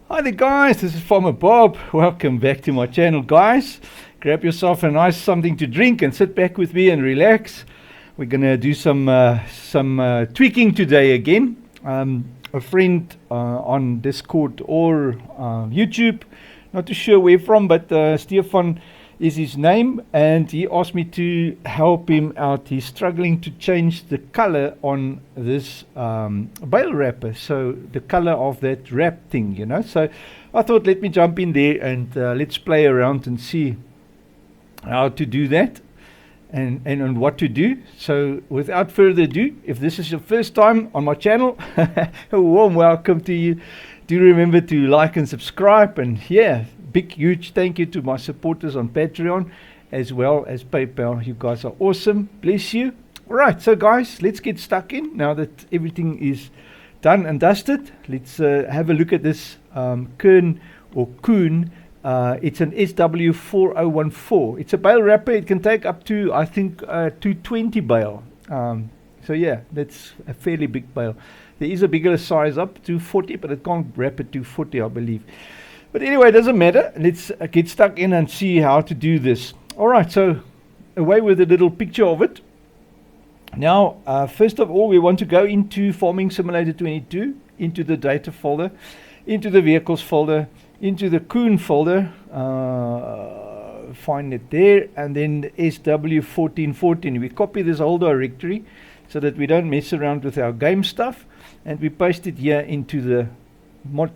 Hi there guys, this is Farmer Bob. Welcome back to my channel guys. Grab yourself a nice something to drink and sit back with me and relax. We're gonna do some tweaking today again. A friend on Discord or YouTube, not too sure where from, but Stefan is his name, and he asked me to help him out. He's struggling to change the color on this Bale Wrapper, so the color of that wrap thing, so I thought let me jump in there and let's play around and see how to do that and what to do. So without further ado, if this is your first time on my channel, a warm welcome to you. Do remember to like and subscribe, and big huge thank you to my supporters on Patreon as well as PayPal. You guys are awesome. Bless you. Alright, so guys, let's get stuck in. Now that everything is done and dusted, let's have a look at this Kern or Koon. It's an SW4014. It's a bale wrapper. It can take up to, I think, 220 bale. So yeah, that's a fairly big bale. There is a bigger size up, 240, but it can't wrap it 240, I believe. But anyway, it doesn't matter. Let's get stuck in and see how to do this. Alright, so away with a little picture of it. Now, first of all, we want to go into Farming Simulator 22, into the data folder, into the vehicles folder, into the Koon folder, find it there, and then the SW1414. We copy this whole directory so that we don't mess around with our game stuff, and we paste it here into the mod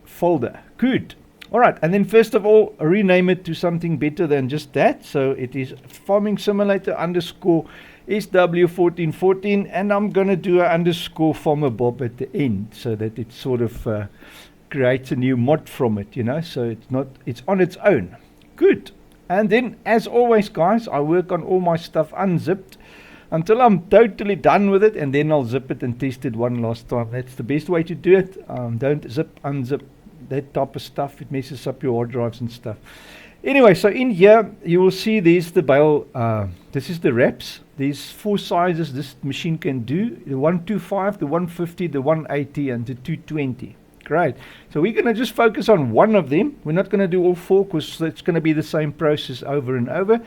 folder. Good. Alright, and then first of all, rename it to something better than just that. So it is Farming Simulator underscore SW1414, and I'm going to do an underscore Farmer Bob at the end so that it sort of creates a new mod from it, so it's on its own. Good. And then, as always guys, I work on all my stuff unzipped until I'm totally done with it, and then I'll zip it and test it one last time. That's the best way to do it. Don't zip, unzip, that type of stuff. It messes up your hard drives and stuff. Anyway, so in here you will see there's the bale. This is the wraps. There's 4 sizes this machine can do: the 125, the 150, the 180, and the 220. Great. So we're going to just focus on one of them. We're not going to do all 4 because it's going to be the same process over and over.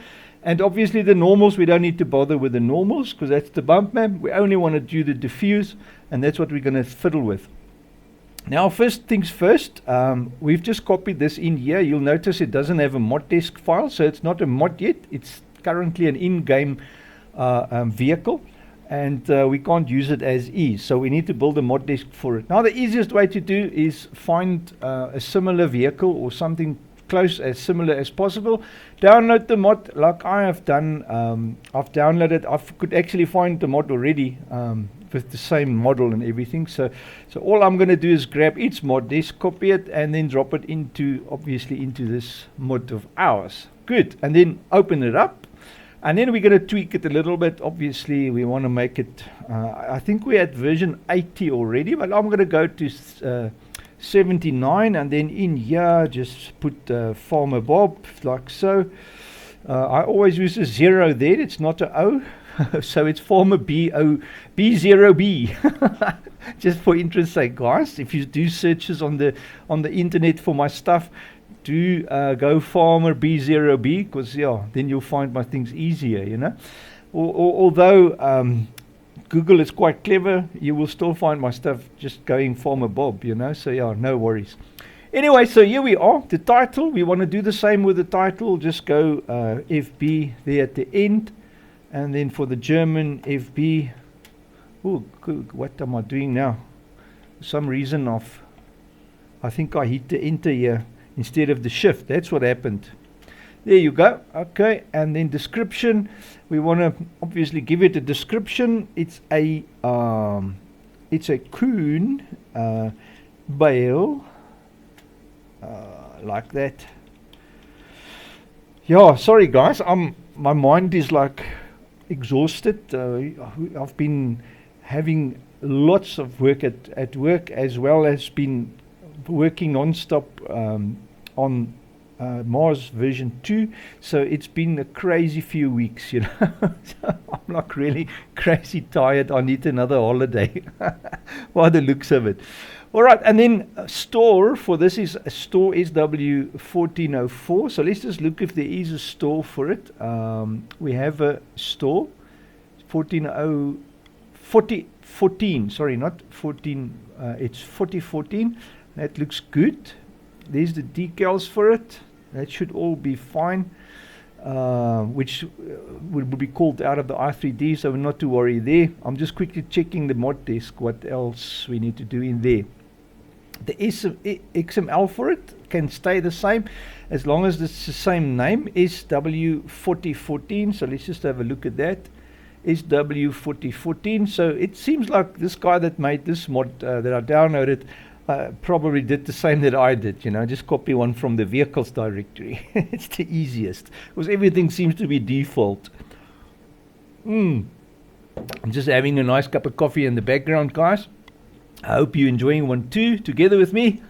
And obviously the normals, we don't need to bother with the normals because that's the bump map. We only want to do the diffuse, and that's what we're going to fiddle with. Now, first things first, we've just copied this in here. You'll notice it doesn't have a mod desk file, so it's not a mod yet. It's currently an in-game vehicle, and we can't use it as is. So we need to build a mod desk for it. Now, the easiest way to do is find a similar vehicle or something close as similar as possible. Download the mod like I have done. I've downloaded. I could actually find the mod already with the same model and everything. So all I'm going to do is grab its mod desk, copy it, and then drop it into this mod of ours. Good. And then open it up. And then we're going to tweak it a little bit. Obviously, we want to make it, I think we're at version 80 already, but I'm going to go to 79, and then in here just put Farmer Bob like so. I always use a 0 there. It's not a O. So it's Farmer B0B. Just for interest's sake, guys. If you do searches on the internet for my stuff, do go Farmer B0B, because then you'll find my things easier, Although Google is quite clever, you will still find my stuff just going Farmer Bob, so no worries. Anyway, so here we are. The title, we want to do the same with the title. Just go FB there at the end. And then for the German FB, what am I doing now? For some reason I think I hit the enter here instead of the shift. That's what happened. There you go. Okay, and then description. We want to obviously give it a description. It's a Koon bale, like that. Yeah, sorry guys. My mind is like exhausted. I've been having lots of work at work, as well as been working non-stop on Mars version 2, so it's been a crazy few weeks, So I'm like really crazy tired. I need another holiday by the looks of it. All right, and then store for this is a store SW1404. So let's just look if there is a store for it. We have a store 4014. Sorry, not 14. It's 4014. That looks good. There's the decals for it. That should all be fine. Which would be called out of the i3D, so not to worry there. I'm just quickly checking the mod disk, what else we need to do in there. The XML for it can stay the same as long as it's the same name, SW4014. So let's just have a look at that. SW4014. So it seems like this guy that made this mod that I downloaded probably did the same that I did, just copy one from the vehicles directory. It's the easiest because everything seems to be default. I'm just having a nice cup of coffee in the background, guys. I hope you're enjoying one too, together with me,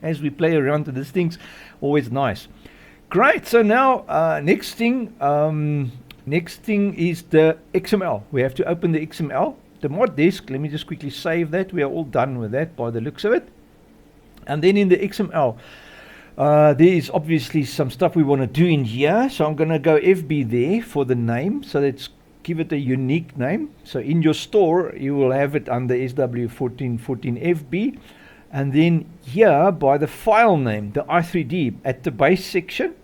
as we play around with these things. Always nice. Great. So now, next thing is the XML. We have to open the XML. The mod disk, let me just quickly save that. We are all done with that by the looks of it. And then in the XML, there is obviously some stuff we want to do in here. So I'm going to go FB there for the name. So let's give it a unique name. So in your store, you will have it under SW1414FB. And then here by the file name, the i3D at the base section,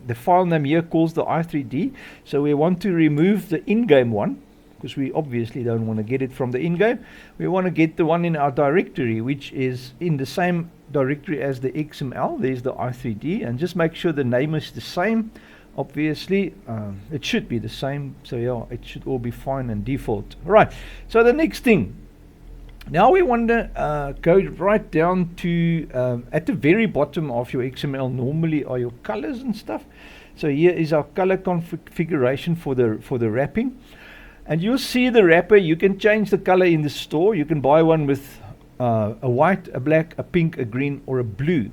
the file name here calls the i3D. So we want to remove the in-game one, because we obviously don't want to get it from the in-game. We want to get the one in our directory, which is in the same directory as the XML. There's the i3D, and just make sure the name is the same. Obviously, it should be the same. So yeah, it should all be fine and default. All right. So the next thing. Now we want to go right down to at the very bottom of your XML. Normally are your colors and stuff. So here is our color configuration for the wrapping. And you'll see the wrapper. You can change the color in the store. You can buy one with a white, a black, a pink, a green, or a blue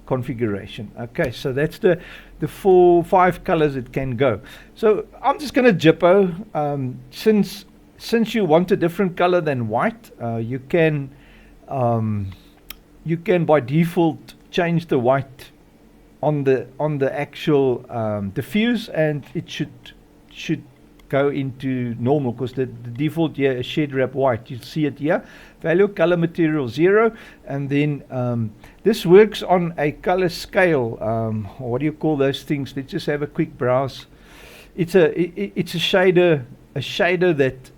configuration. Okay, so that's the 5 colors it can go. So I'm just going to jippo. Since you want a different color than white, you can by default change the white on the actual diffuse, and it should go into normal, because the default here is shed wrap white. You see it here, value color material 0, and then this works on a color scale. What do you call those things? Let's just have a quick browse. It's a shader that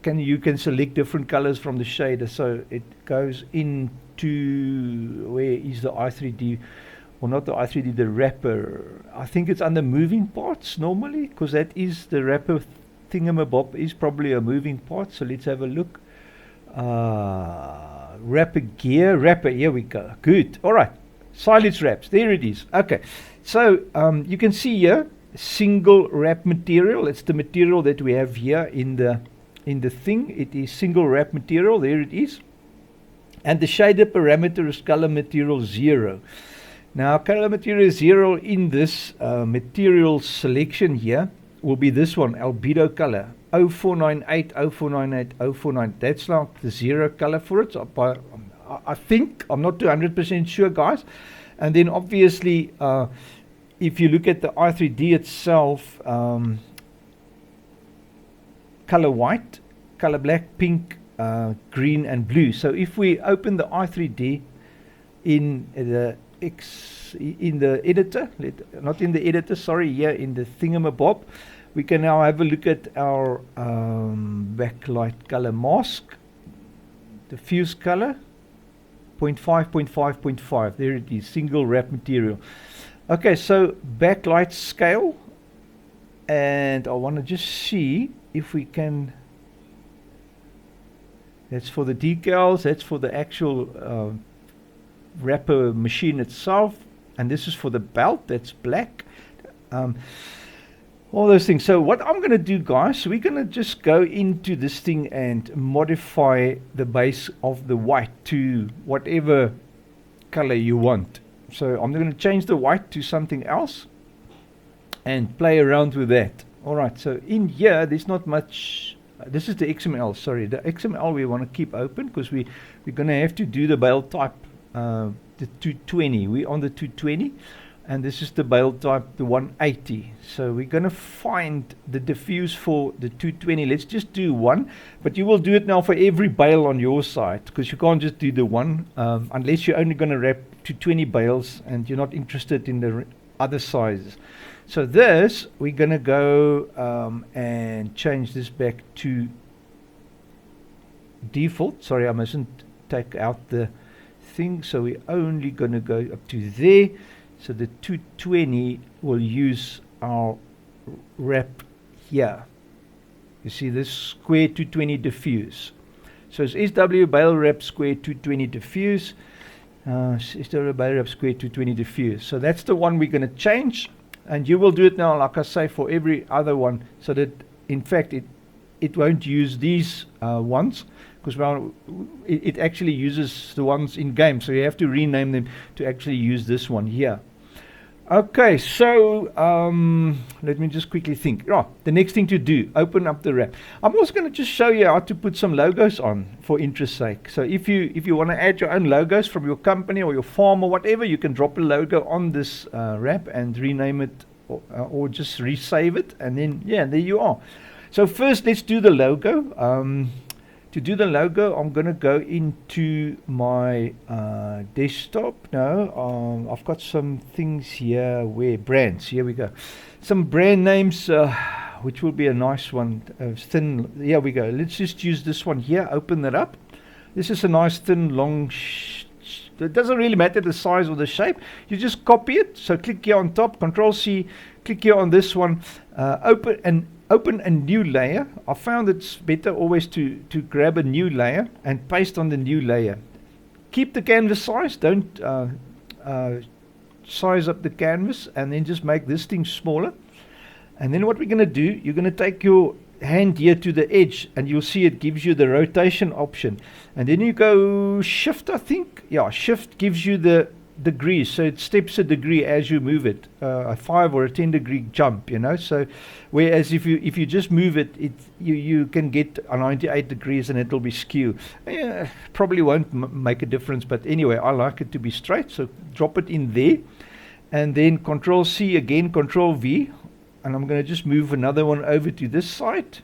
you can select different colors from the shader. So it goes into, where is the i3D? Or not the i3D, the wrapper. I think it's under moving parts normally, because that is the wrapper thingamabob is probably a moving part. So let's have a look. Wrapper gear, wrapper, here we go. Good. All right. Silage wraps, there it is. Okay. So you can see here, single wrap material. It's the material that we have here in the thing. It is single wrap material. There it is. And the shader parameter is color material 0. Now, color material 0 in this material selection here will be this one, albedo color 0498, 0498, 049. That's like the 0 color for it. So I think, I'm not 200% sure, guys. And then obviously, if you look at the i3D itself, color white, color black, pink, green, and blue. So if we open the i3D in the editor, not in the editor, sorry, here in the thingamabob, we can now have a look at our backlight color mask, diffuse color 0.5, 0.5, 0.5. There it is, single wrap material. Okay, so backlight scale, and I want to just see if we can. That's for the decals, that's for the actual wrapper machine itself, and this is for the belt, that's black. All those things. So what I'm going to do, guys, we're going to just go into this thing and modify the base of the white to whatever color you want. So I'm going to change the white to something else and play around with that. Alright, so in here there's not much this is the XML, sorry. The XML we want to keep open because we're going to have to do the Bale type, the 220. We're on the 220, and this is the Bale type, the 180. So we're going to find the diffuse for the 220. Let's just do one, but you will do it now for every bale on your side, because you can't just do the one unless you're only going to wrap 220 bales and you're not interested in the other sizes. So this, we're going to go and change this back to default. Sorry, I mustn't take out the thing. So we're only going to go up to there. So the 220 will use our wrap here. You see this square 220 diffuse. So it's SW Bale Wrap square 220 diffuse. SW Bale Wrap square 220 diffuse. So that's the one we're going to change. And you will do it now, like I say, for every other one, so that in fact it won't use these ones, because it actually uses the ones in game, so you have to rename them to actually use this one here. Okay, so let me just quickly think. The next thing to do, open up the wrap. I'm also going to just show you how to put some logos on, for interest's sake. So if you want to add your own logos from your company or your farm or whatever, you can drop a logo on this wrap and rename it, or just resave it, and then there you are. So first, let's do the logo. To do the logo, I'm going to go into my desktop. No, I've got some things here. Where brands? Here we go. Some brand names, which will be a nice one. Thin. Here we go. Let's just use this one here. Open that up. This is a nice thin, long. It doesn't really matter the size or the shape. You just copy it. So click here on top. Control C. Click here on this one. Open a new layer. I found it's better always to grab a new layer and paste on the new layer. Keep the canvas size. Don't size up the canvas, and then just make this thing smaller. And then what we're going to do, you're going to take your hand here to the edge, and you'll see it gives you the rotation option. And then you go shift, I think. Yeah, shift gives you the degrees, so it steps a degree as you move it, a 5 or a 10 degree jump, so whereas if you just move it, you can get a 98 degrees and it'll be skew. Probably won't make a difference, but anyway, I like it to be straight, so drop it in there, and then Control C again, Control V, and I'm going to just move another one over to this side.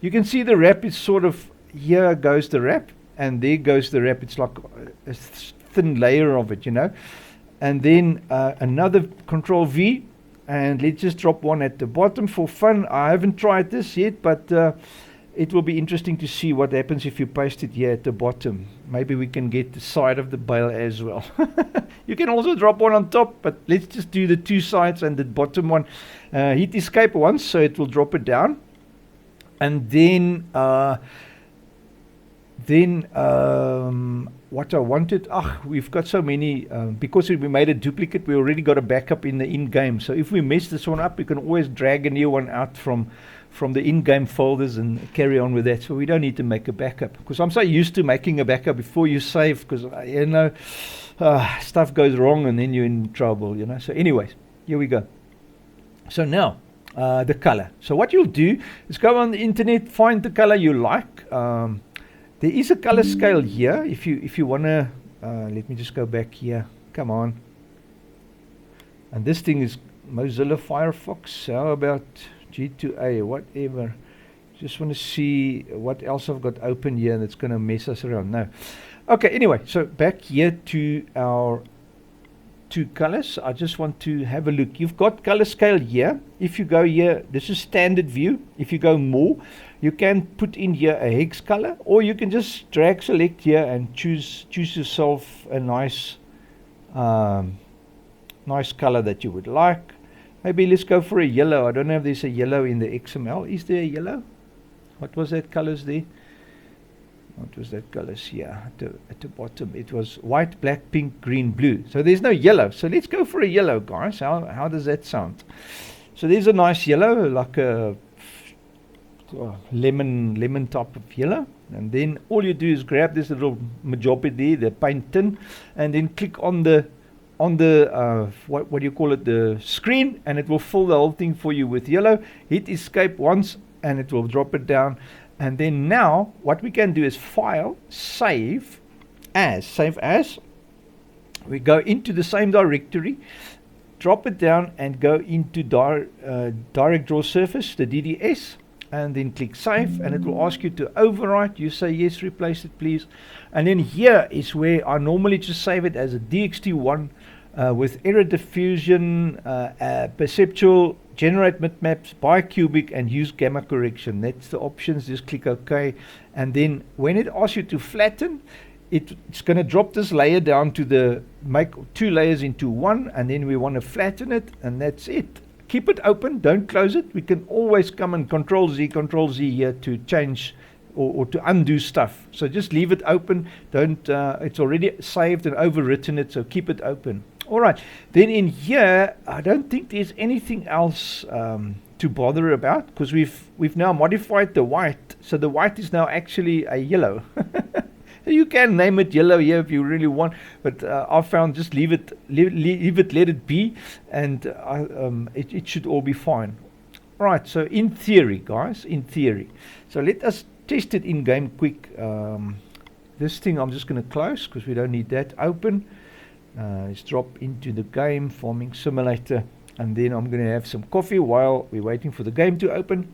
You can see the wrap is sort of, here goes the wrap and there goes the wrap. It's like a thin layer of it, and then another Control V, and let's just drop one at the bottom for fun. I haven't tried this yet, but it will be interesting to see what happens if you paste it here at the bottom. Maybe we can get the side of the bale as well. You can also drop one on top, but let's just do the two sides and the bottom one. Hit escape once, so it will drop it down, and then what I wanted, we've got so many, because we made a duplicate, we already got a backup in the in-game. So if we mess this one up, we can always drag a new one out from the in-game folders and carry on with that. So we don't need to make a backup, because I'm so used to making a backup before you save, because stuff goes wrong and then you're in trouble, So anyways, here we go. So now, the color. So what you'll do is go on the internet, find the color you like. There is a color scale here. If you wanna, let me just go back here. Come on. And this thing is Mozilla Firefox. How about G2A? Whatever. Just want to see what else I've got open here that's gonna mess us around. No. Okay. Anyway, so back here to our two colors. I just want to have a look. You've got color scale here. If you go here, this is standard view. If you go more, you can put in here a hex color, or you can just drag select here and choose yourself a nice nice color that you would like. Maybe let's go for a yellow. I don't know if there's a yellow in the XML. Is there a yellow? What was that colors there? What was that colors here at the bottom? It was white, black, pink, green, blue. So there's no yellow. So let's go for a yellow, guys. How does that sound? So there's a nice yellow, like a lemon type of yellow. And then all you do is grab this little majopi there, the paint tin, and then click on the what do you call it, the screen, and it will fill the whole thing for you with yellow. Hit escape once, and it will drop it down. And then now what we can do is file, save as. We go into the same directory, drop it down and go into direct draw surface, the DDS, and then click save, and it will ask you to overwrite. You say yes, replace it please. And then here is where I normally just save it as a DXT1 with error diffusion, perceptual, generate bitmaps, bicubic, and use gamma correction. That's the options. Just click OK, and then when it asks you to flatten, it's going to drop this layer down to make 2 layers into 1, and then we want to flatten it, and that's it. Keep it open, don't close it. We can always come and Control Z here to change or to undo stuff. So just leave it open. Don't. It's already saved and overwritten it, so keep it open. All right. Then in here, I don't think there's anything else to bother about, because we've now modified the white. So the white is now actually a yellow. You can name it yellow here if you really want, but I found just leave it, let it be, and it should all be fine. Right, so in theory, guys, so let us test it in game quick. This thing I'm just going to close because we don't need that open. Let's drop into the game, Farming Simulator, and then I'm going to have some coffee while we're waiting for the game to open.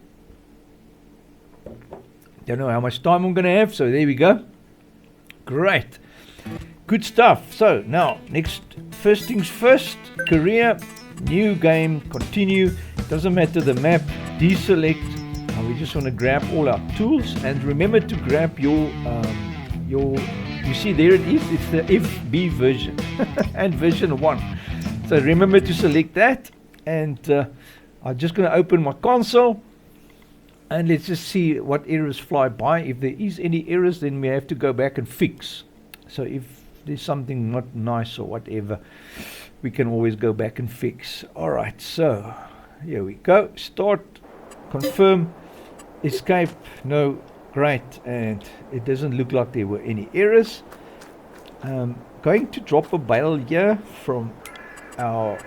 Don't know how much time I'm going to have, so there we go. Great, good stuff. So now first things first, career, new game, continue. Doesn't matter the map, deselect. We just want to grab all our tools, and remember to grab your you see there it is, it's the FB version and version 1. So remember to select that, and I'm just going to open my console. And let's just see what errors fly by. If there is any errors, then we have to go back and fix. So if there's something not nice or whatever, we can always go back and fix. Alright, so here we go. Start, confirm, escape, no, great. And it doesn't look like there were any errors. Going to drop a bale here from our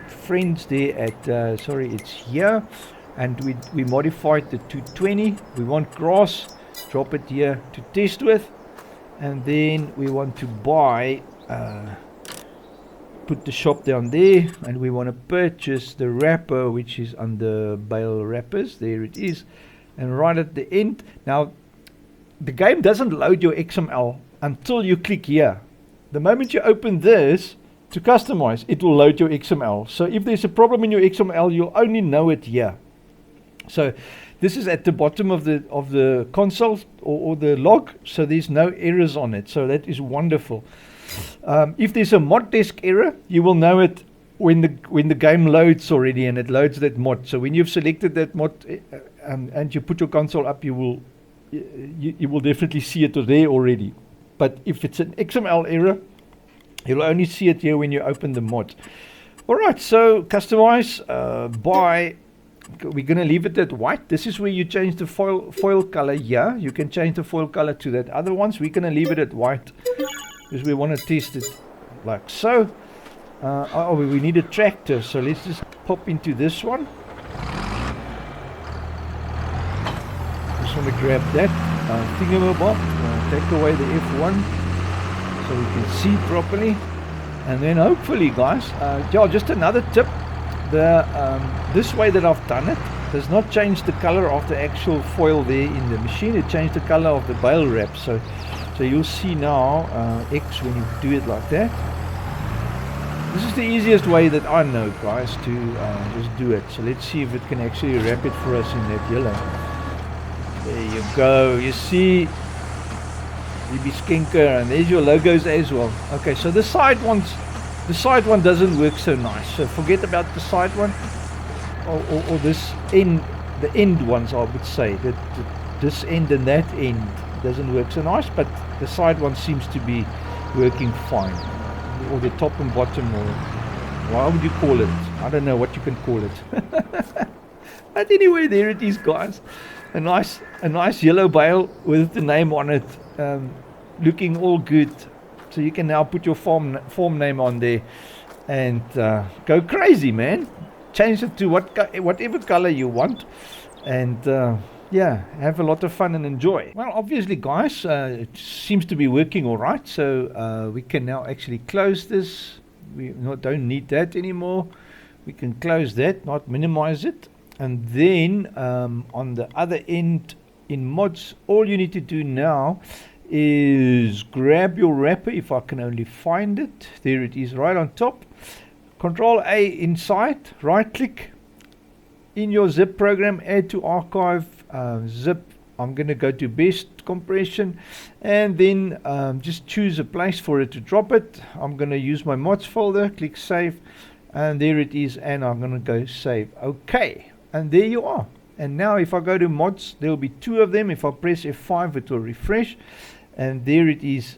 friends there at, sorry, it's here. And we modified the 220. We want grass, drop it here to test with. And then we want to buy, put the shop down there. And we want to purchase the wrapper, which is under Bale Wrappers. There it is. And right at the end. Now, the game doesn't load your XML until you click here. The moment you open this to customize, it will load your XML. So if there's a problem in your XML, you'll only know it here. So this is at the bottom of the console or the log, so there's no errors on it. So that is wonderful. If there's a mod desk error, you will know it when the game loads already, and it loads that mod. So when you've selected that mod and you put your console up, you will definitely see it there already. But if it's an XML error, you'll only see it here when you open the mod. All right, so customize, buy. We're going to leave it at white. This is where you change the foil color here. You can change the foil color to that other ones. We're going to leave it at white because we want to test it like so. We need a tractor, so let's just pop into this one. Just want to grab that thingamabob, take away the F1 so we can see properly, and then hopefully, guys, just another tip. This way that I've done it does not change the color of the actual foil there in the machine. It changed the color of the bale wrap. So you'll see now X when you do it like that. This is the easiest way that I know, guys, to just do it. So let's see if it can actually wrap it for us in that yellow. There you go. You see, DB Skinker, and there's your logos as well. Okay, so the side one doesn't work so nice. So forget about the side one, or this end, the end ones. I would say that this end and that end doesn't work so nice, but the side one seems to be working fine. Or the top and bottom, or what would you call it? I don't know what you can call it. But anyway, there it is, guys. A nice yellow bale with the name on it, looking all good. So you can now put your form name on there and go crazy, man. Change it to whatever color you want. and yeah, have a lot of fun and enjoy. Well, obviously, guys, it seems to be working all right, so we can now actually close this. We don't need that anymore. We can close that, not minimize it. And then on the other end in mods, all you need to do now is grab your wrapper, if I can only find it. There it is, right on top. Control A inside, right click in your zip program, add to archive, zip. I'm going to go to best compression, and then just choose a place for it to drop it. I'm going to use my mods folder, click save, and there it is, and I'm going to go save. Okay, and there you are. And now if I go to mods, there will be 2 of them. If I press F5, it will refresh, and there it is,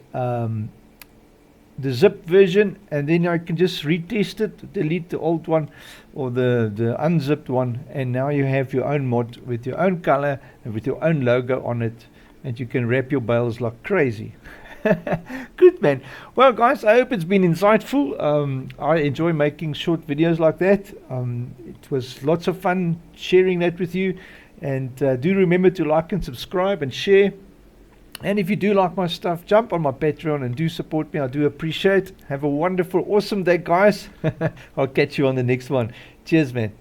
the zip version, and then I can just retest it, delete the old one or the unzipped one, and now you have your own mod with your own color and with your own logo on it, and you can wrap your bales like crazy. Good, man. Well, guys, I hope it's been insightful. I enjoy making short videos like that. It was lots of fun sharing that with you, and do remember to like and subscribe and share. And if you do like my stuff, jump on my Patreon and do support me. I do appreciate. Have a wonderful, awesome day, guys. I'll catch you on the next one. Cheers, man.